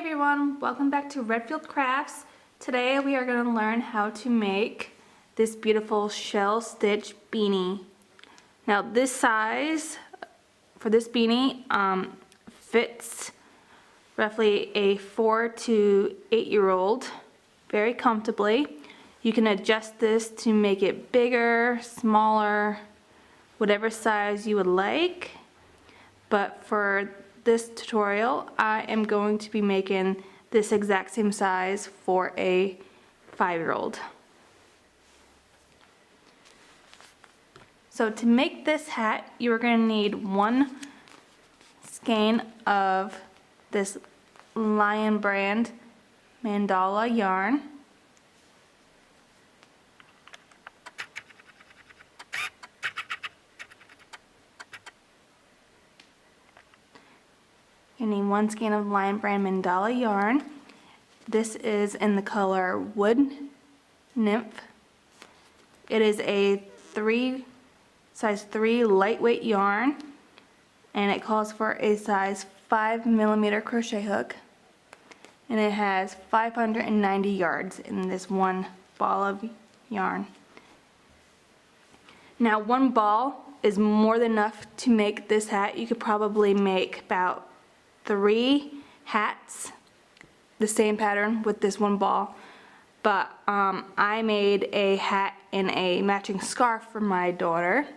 everyone, welcome back to Redfield Crafts. Today we are going to learn how to make this beautiful shell stitch beanie. Now this size for this beanie fits roughly a 4 to 8-year-old very comfortably. You can adjust this to make it bigger, smaller, whatever size you would like. But for this tutorial, I am going to be making this exact same size for a 5-year-old. So to make this hat, you are going to need 1 skein of this Lion brand mandala yarn. You need 1 skein of Lion brand mandala yarn. This is in the color Wood Nymph. It is a size 3 lightweight yarn, and it calls for a size 5mm crochet hook, and it has 590 yards in this one ball of yarn. Now 1 ball is more than enough to make this hat. You could probably make about 3 hats the same pattern with this 1 ball, but I made a hat and a matching scarf for my daughter.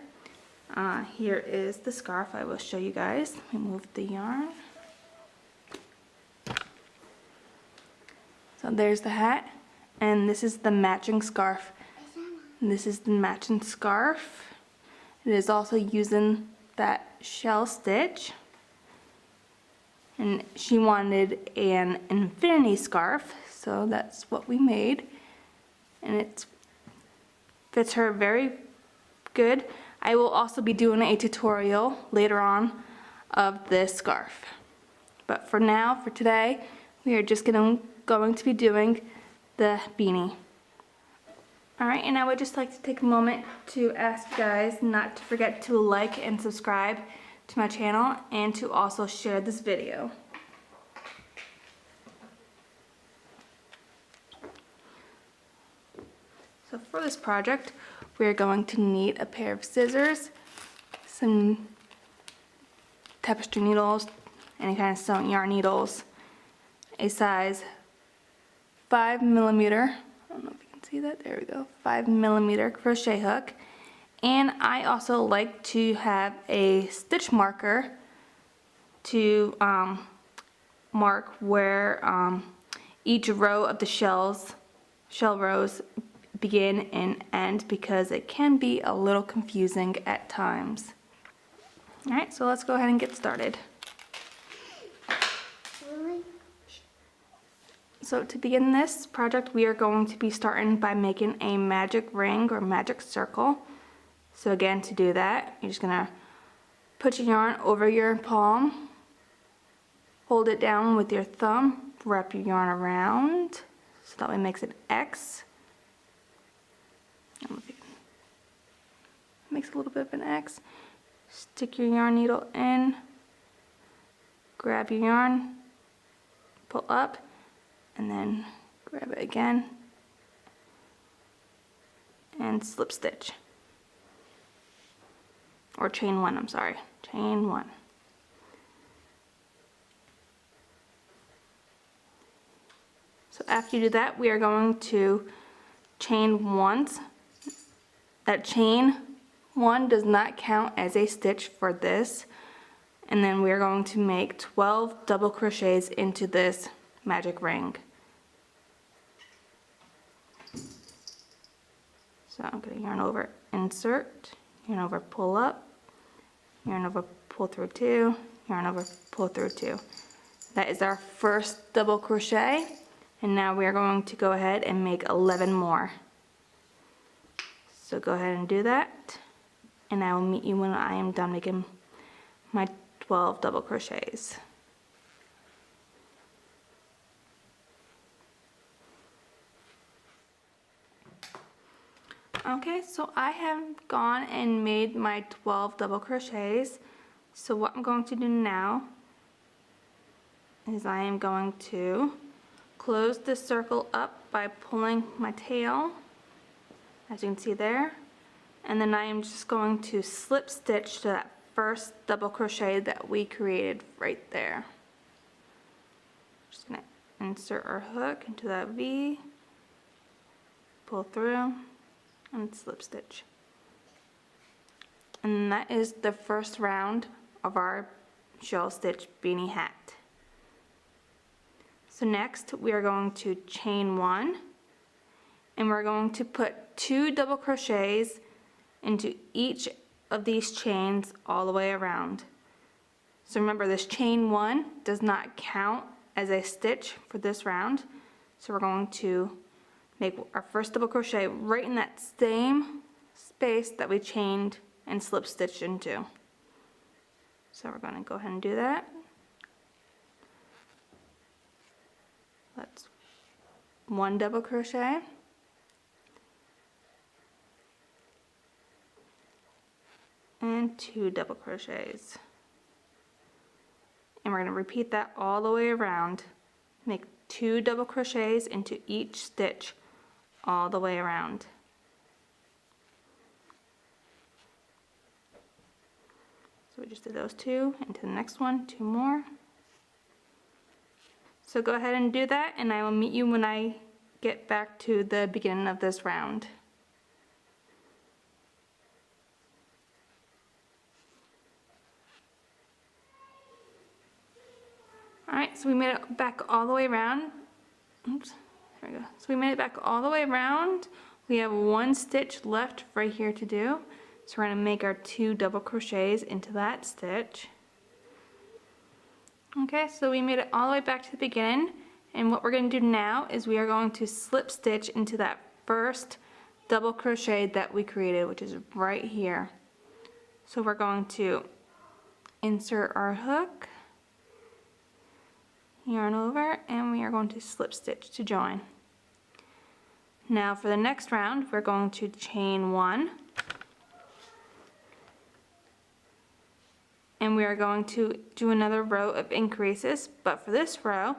Here is the scarf. I will show you guys. Let me move the yarn. So there's the hat, and this is the matching scarf. And this is the matching scarf. It is also using that shell stitch. And she wanted an infinity scarf, so that's what we made. And it fits her very good. I will also be doing a tutorial later on of this scarf. But for now, for today, we are just going to be doing the beanie. Alright, and I would just like to take a moment to ask you guys not to forget to like and subscribe to my channel, and to also share this video. So for this project, we are going to need a pair of scissors, some tapestry needles, any kind of sewing yarn needles, a size 5mm, I don't know if you can see that, there we go, 5mm crochet hook. And I also like to have a stitch marker to mark where each row of the shell rows begin and end, because it can be a little confusing at times. Alright, so let's go ahead and get started. So to begin this project, we are going to be starting by making a magic ring or magic circle. So again, to do that, you're just going to put your yarn over your palm, hold it down with your thumb, wrap your yarn around, so that way it makes an X. Makes a little bit of an X. Stick your yarn needle in, grab your yarn, pull up, and then grab it again, and slip stitch. Or chain 1, I'm sorry, chain 1. So after you do that, we are going to chain once. That chain 1 does not count as a stitch for this. And then we are going to make 12 double crochets into this magic ring. So I'm going to yarn over, insert, yarn over, pull up, yarn over, pull through 2, yarn over, pull through 2. That is our first double crochet, and now we are going to go ahead and make 11 more. So go ahead and do that, and I will meet you when I am done making my 12 double crochets. Okay, so I have gone and made my 12 double crochets. So what I'm going to do now is I am going to close this circle up by pulling my tail, as you can see there, and then I am just going to slip stitch to that first double crochet that we created right there. Just going to insert our hook into that V, pull through, and slip stitch. And that is the first round of our shell stitch beanie hat. So next we are going to chain 1, and we're going to put 2 double crochets into each of these chains all the way around. So remember, this chain 1 does not count as a stitch for this round. So we're going to make our first double crochet right in that same space that we chained and slip stitched into. So we're going to go ahead and do that. That's 1 double crochet, and 2 double crochets, and we're going to repeat that all the way around. Make 2 double crochets into each stitch all the way around. So we just did those 2, into the next one, 2 more. So go ahead and do that, and I will meet you when I get back to the beginning of this round. Alright, so we made it back all the way around. Oops, there we go. So we made it back all the way around. We have 1 stitch left right here to do. So we're going to make our 2 double crochets into that stitch. Okay, so we made it all the way back to the beginning, and what we're going to do now is we are going to slip stitch into that first double crochet that we created, which is right here. So we're going to insert our hook, yarn over, and we are going to slip stitch to join. Now for the next round, we're going to chain 1, and we are going to do another row of increases, but for this row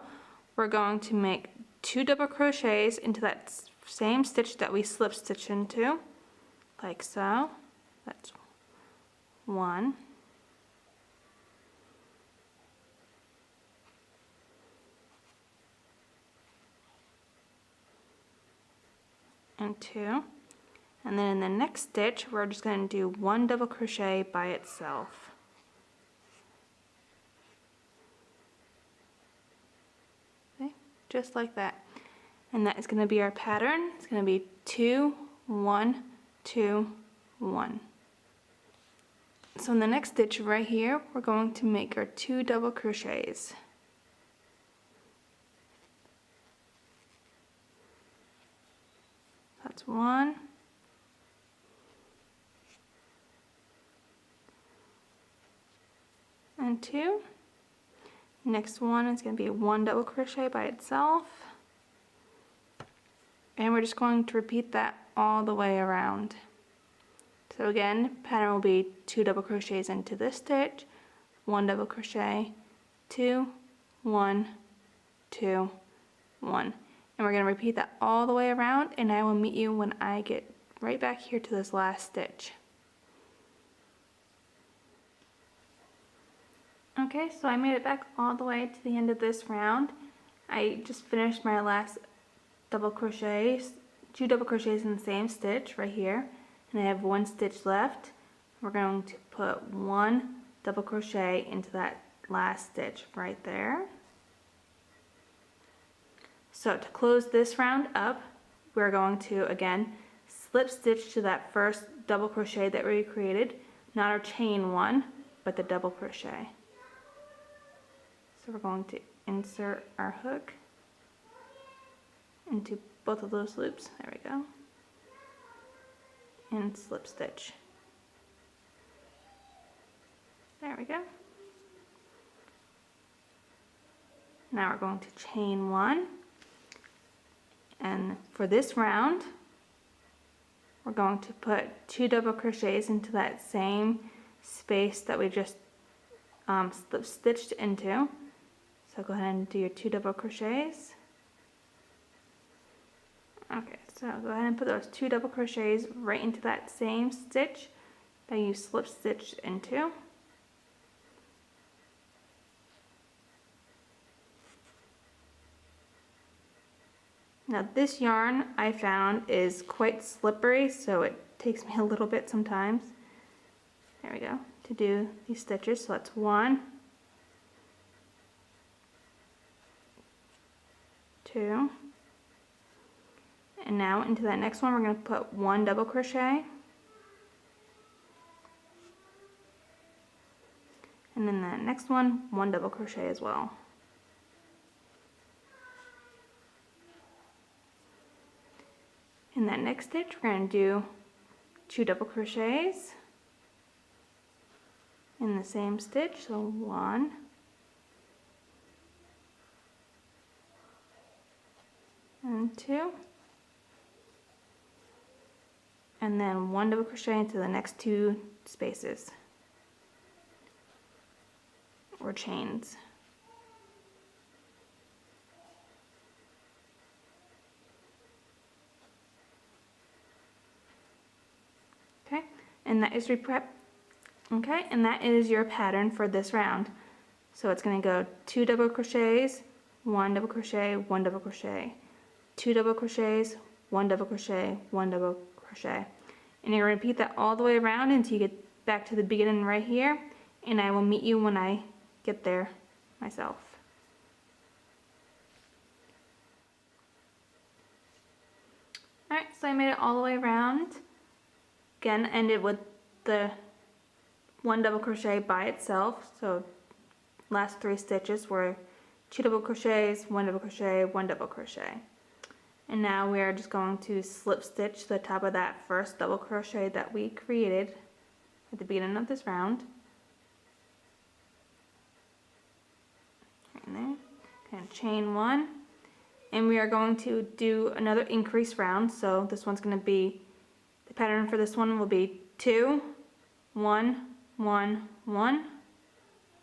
we're going to make 2 double crochets into that same stitch that we slip stitched into, like so. That's 1, and 2, and then in the next stitch we're just going to do 1 double crochet by itself. Just like that, and that is going to be our pattern. It's going to be 2, 1, 2, 1. So in the next stitch right here, we're going to make our 2 double crochets. That's 1, and 2. Next one is going to be 1 double crochet by itself, and we're just going to repeat that all the way around. So again, pattern will be 2 double crochets into this stitch, 1 double crochet, 2, 1, 2, 1, and we're going to repeat that all the way around, and I will meet you when I get right back here to this last stitch. Okay, so I made it back all the way to the end of this round. I just finished my last double crochets, 2 double crochets in the same stitch right here, and I have 1 stitch left. We're going to put 1 double crochet into that last stitch right there. So to close this round up, we're going to again slip stitch to that first double crochet that we created, not our chain 1, but the double crochet. So we're going to insert our hook into both of those loops, there we go, and slip stitch. There we go. Now we're going to chain 1, and for this round we're going to put 2 double crochets into that same space that we just slip stitched into. So go ahead and do your 2 double crochets. Okay, so go ahead and put those 2 double crochets right into that same stitch that you slip stitched into. Now this yarn I found is quite slippery, so it takes me a little bit sometimes. There we go, to do these stitches. So that's 1, 2, and now into that next one we're going to put 1 double crochet, and then that next one 1 double crochet as well. In that next stitch we're going to do 2 double crochets in the same stitch, so 1, and 2, and then 1 double crochet into the next 2 spaces or chains. Okay, and that is okay, and that is your pattern for this round. So it's going to go 2 double crochets, 1 double crochet, 1 double crochet, 2 double crochets, 1 double crochet, 1 double crochet. And you're going to repeat that all the way around until you get back to the beginning right here, and I will meet you when I get there myself. Alright, so I made it all the way around. Again, ended with the 1 double crochet by itself, so last 3 stitches were 2 double crochets, 1 double crochet, 1 double crochet. And now we are just going to slip stitch the top of that first double crochet that we created at the beginning of this round. Right in there. And chain 1. And we are going to do another increase round, so this one's going to be, the pattern for this one will be 2, 1, 1, 1,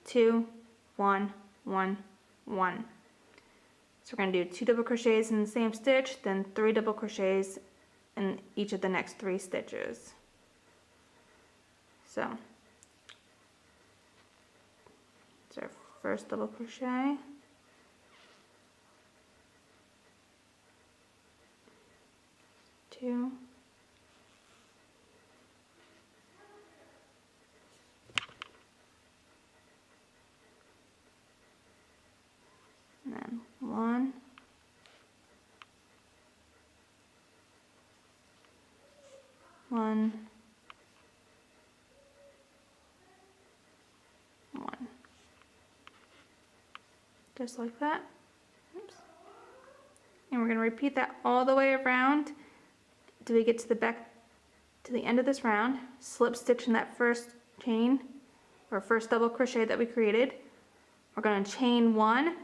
2, 1, 1, 1. So we're going to do 2 double crochets in the same stitch, then 3 double crochets in each of the next 3 stitches. So it's our first double crochet, 2, and then 1, 1, 1. Just like that. Oops. And we're going to repeat that all the way around till we get to the back, to the end of this round. Slip stitch in that first chain or first double crochet that we created. We're going to chain 1,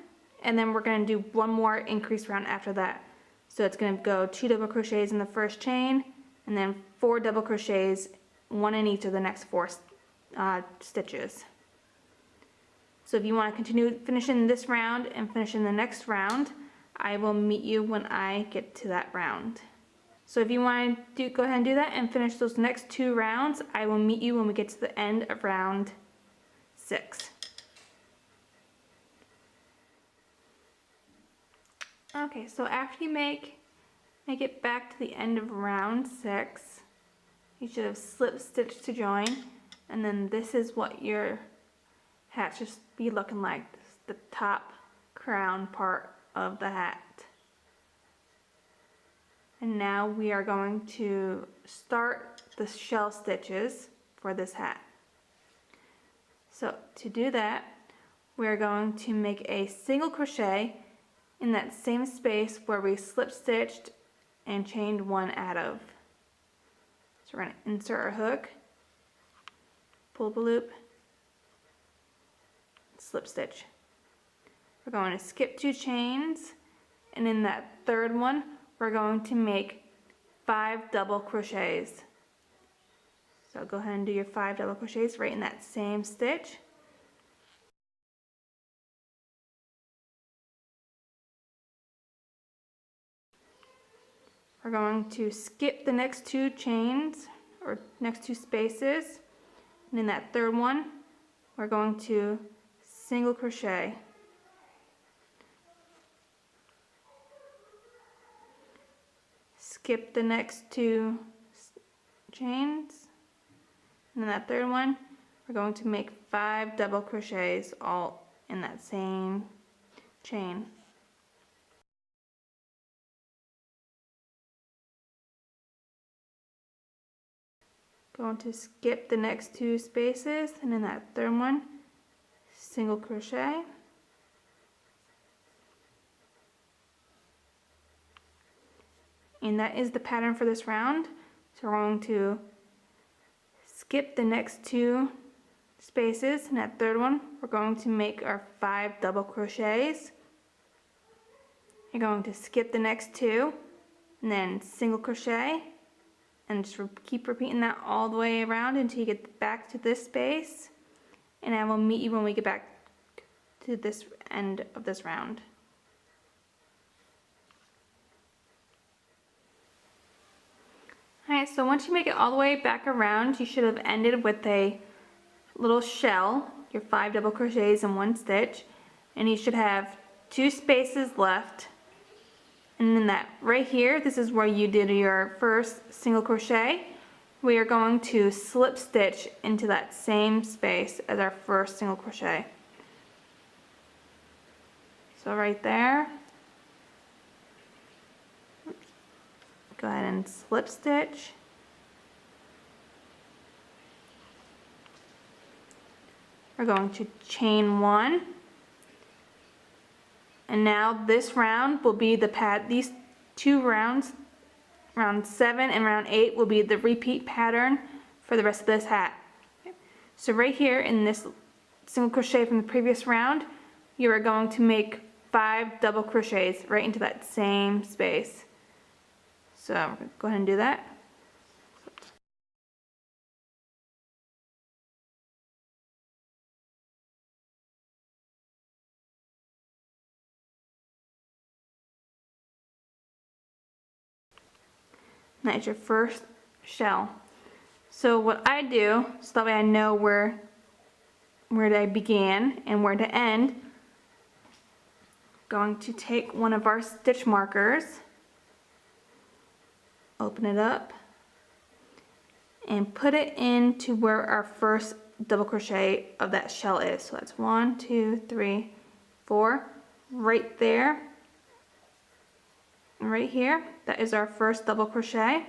and then we're going to do 1 more increase round after that. So it's going to go 2 double crochets in the first chain, and then 4 double crochets, 1 in each of the next 4 stitches. So if you want to continue finishing this round and finishing the next round, I will meet you when I get to that round. So if you want to go ahead and do that and finish those next 2 rounds, I will meet you when we get to the end of round 6. Okay, so after you make it back to the end of round 6, you should have slip stitched to join, and then this is what your hat should be looking like. This is the top crown part of the hat. And now we are going to start the shell stitches for this hat. So to do that, we are going to make a single crochet in that same space where we slip stitched and chained 1 out of. So we're going to insert our hook, pull up a loop, slip stitch. We're going to skip 2 chains, and in that third one we're going to make 5 double crochets. So go ahead and do your 5 double crochets right in that same stitch. we're going to skip the next 2 chains, or next 2 spaces, and in that third one, we're going to single crochet. Skip the next 2 chains, and in that third one, we're going to make 5 double crochets all in that same chain. Going to skip the next 2 spaces, and in that third one, single crochet. And that is the pattern for this round. So we're going to skip the next 2 spaces, and that third one, we're going to make our 5 double crochets. You're going to skip the next 2, and then single crochet, and just keep repeating that all the way around until you get back to this space, and I will meet you when we get back to this end of this round. Alright, so once you make it all the way back around, you should have ended with a little shell, your 5 double crochets in 1 stitch, and you should have 2 spaces left. And then that right here, this is where you did your first single crochet. We are going to slip stitch into that same space as our first single crochet. So right there, go ahead and slip stitch. We're going to chain 1. And now this round will be these 2 rounds, round 7 and round 8 will be the repeat pattern for the rest of this hat. Okay. So right here in this single crochet from the previous round, you are going to make 5 double crochets right into that same space. So I'm going to go ahead and do that. That's your first shell. So what I do, so that way I know where I began and where to end, going to take one of our stitch markers, open it up, and put it into where our first double crochet of that shell is. So that's 1, 2, 3, 4, right there. Right here, that is our first double crochet.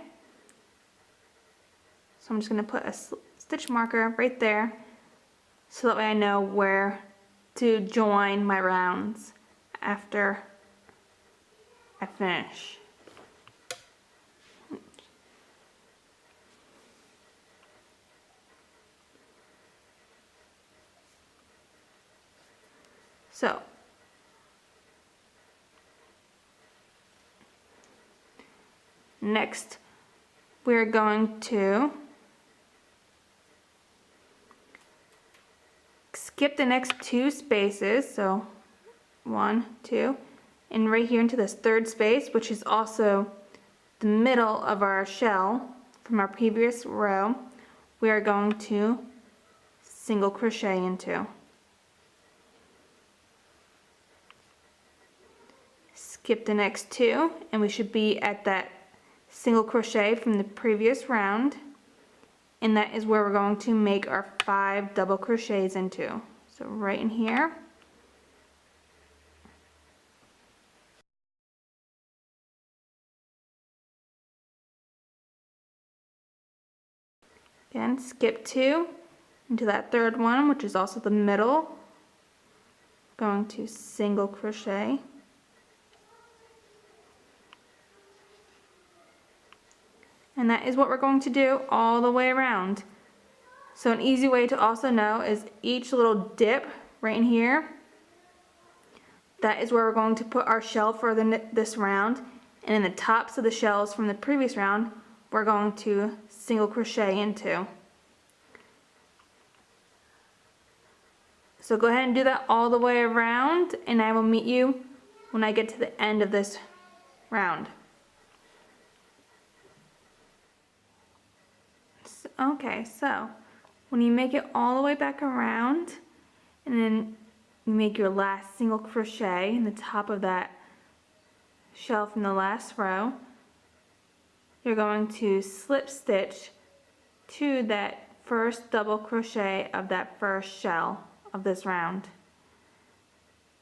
So I'm just going to put a stitch marker right there so that way I know where to join my rounds after I finish. So next, we're going to skip the next 2 spaces, so 1, 2, and right here into this third space, which is also the middle of our shell from our previous row, we are going to single crochet into. Skip the next 2, and we should be at that single crochet from the previous round, and that is where we're going to make our 5 double crochets into. So right in here. Again, skip 2 into that third one, which is also the middle. Going to single crochet. And that is what we're going to do all the way around. So an easy way to also know is each little dip right in here, that is where we're going to put our shell for this round, and in the tops of the shells from the previous round, we're going to single crochet into. So go ahead and do that all the way around, and I will meet you when I get to the end of this round. Okay, so when you make it all the way back around, and then you make your last single crochet in the top of that shell from the last row, you're going to slip stitch to that first double crochet of that first shell of this round.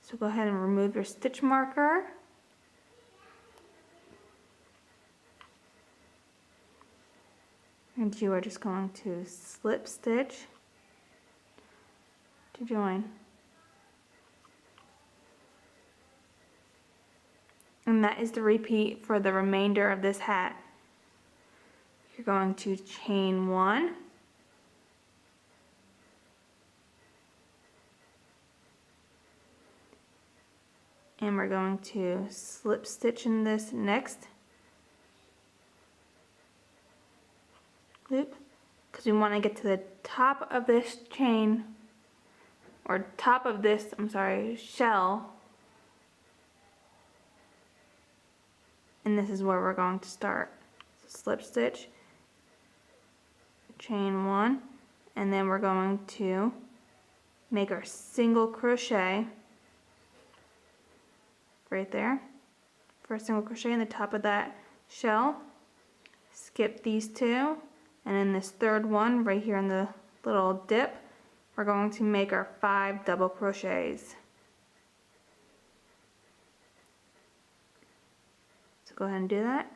So go ahead and remove your stitch marker. And you are just going to slip stitch to join. And that is the repeat for the remainder of this hat. You're going to chain 1, and we're going to slip stitch in this next loop, because we want to get to the top of this chain, or top of this, shell, and this is where we're going to start. So slip stitch, chain 1, and then we're going to make our single crochet right there, first single crochet in the top of that shell, skip these 2, and in this third one right here in the little dip, we're going to make our 5 double crochets. So go ahead and do that.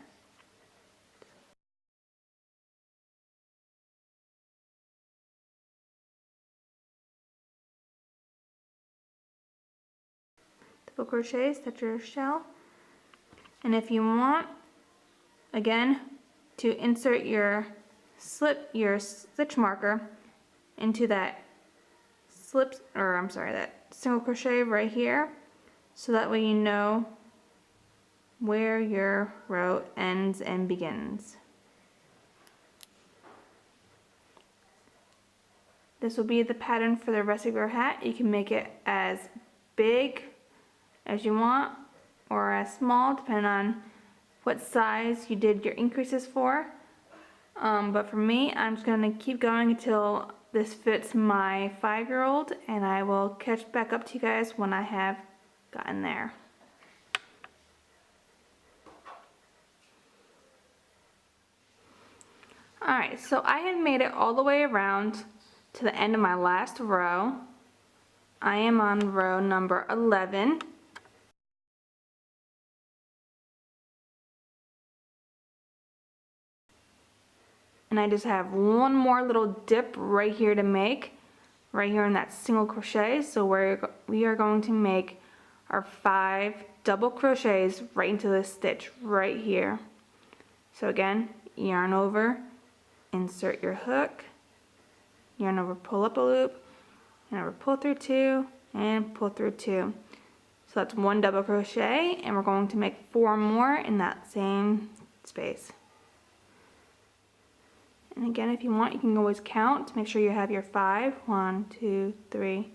Double crochets, touch your shell, and if you want, again, to insert your stitch marker into that that single crochet right here, so that way you know where your row ends and begins. This will be the pattern for the rest of your hat. You can make it as big as you want or as small, depending on what size you did your increases for. But for me, I'm just going to keep going until this fits my 5-year-old, and I will catch back up to you guys when I have gotten there. Alright, so I had made it all the way around to the end of my last row. I am on row number 11. And I just have one more little dip right here to make, right here in that single crochet. So we are going to make our 5 double crochets right into this stitch right here. So again, yarn over, insert your hook, yarn over, pull up a loop, yarn over, pull through 2, and pull through 2. So that's 1 double crochet, and we're going to make 4 more in that same space. And again, if you want, you can always count to make sure you have your 5. 1, 2, 3,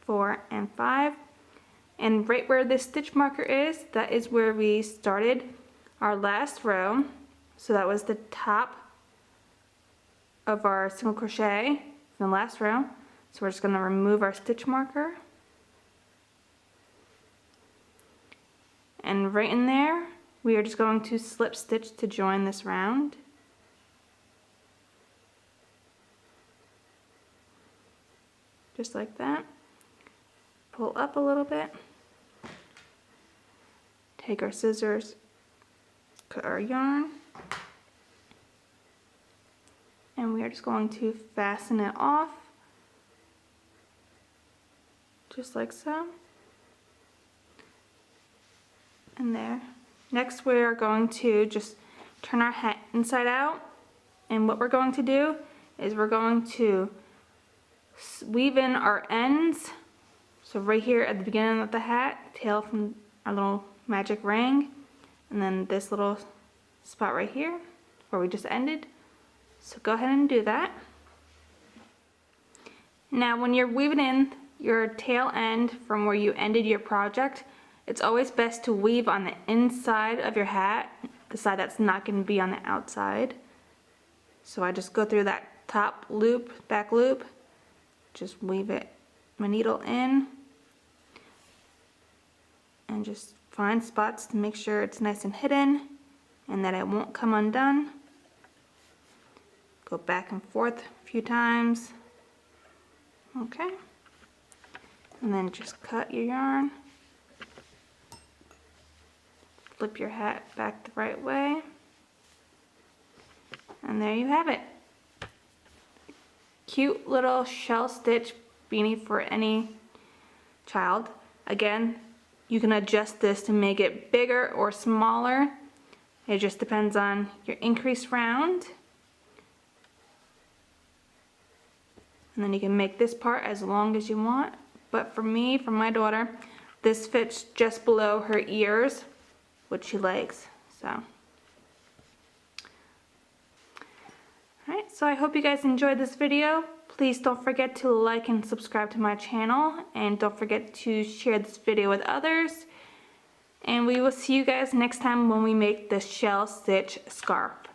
4, and 5. And right where this stitch marker is, that is where we started our last row. So that was the top of our single crochet in the last row. So we're just going to remove our stitch marker. And right in there, we are just going to slip stitch to join this round. Just like that. Pull up a little bit. Take our scissors, cut our yarn, and we are just going to fasten it off, just like so. And there. Next we are going to just turn our hat inside out, and what we're going to do is we're going to weave in our ends. So right here at the beginning of the hat, tail from our little magic ring, and then this little spot right here where we just ended. So go ahead and do that. Now when you're weaving in your tail end from where you ended your project, it's always best to weave on the inside of your hat, the side that's not going to be on the outside. So I just go through that top loop, back loop. Just weave it, my needle in, and just find spots to make sure it's nice and hidden and that it won't come undone. Go back and forth a few times. Okay. And then just cut your yarn. Flip your hat back the right way. And there you have it. Cute little shell stitch beanie for any child. Again, you can adjust this to make it bigger or smaller. It just depends on your increased round. And then you can make this part as long as you want. But for me, for my daughter, this fits just below her ears, which she likes. So. Alright, so I hope you guys enjoyed this video. Please don't forget to like and subscribe to my channel, and don't forget to share this video with others. And we will see you guys next time when we make the shell stitch scarf.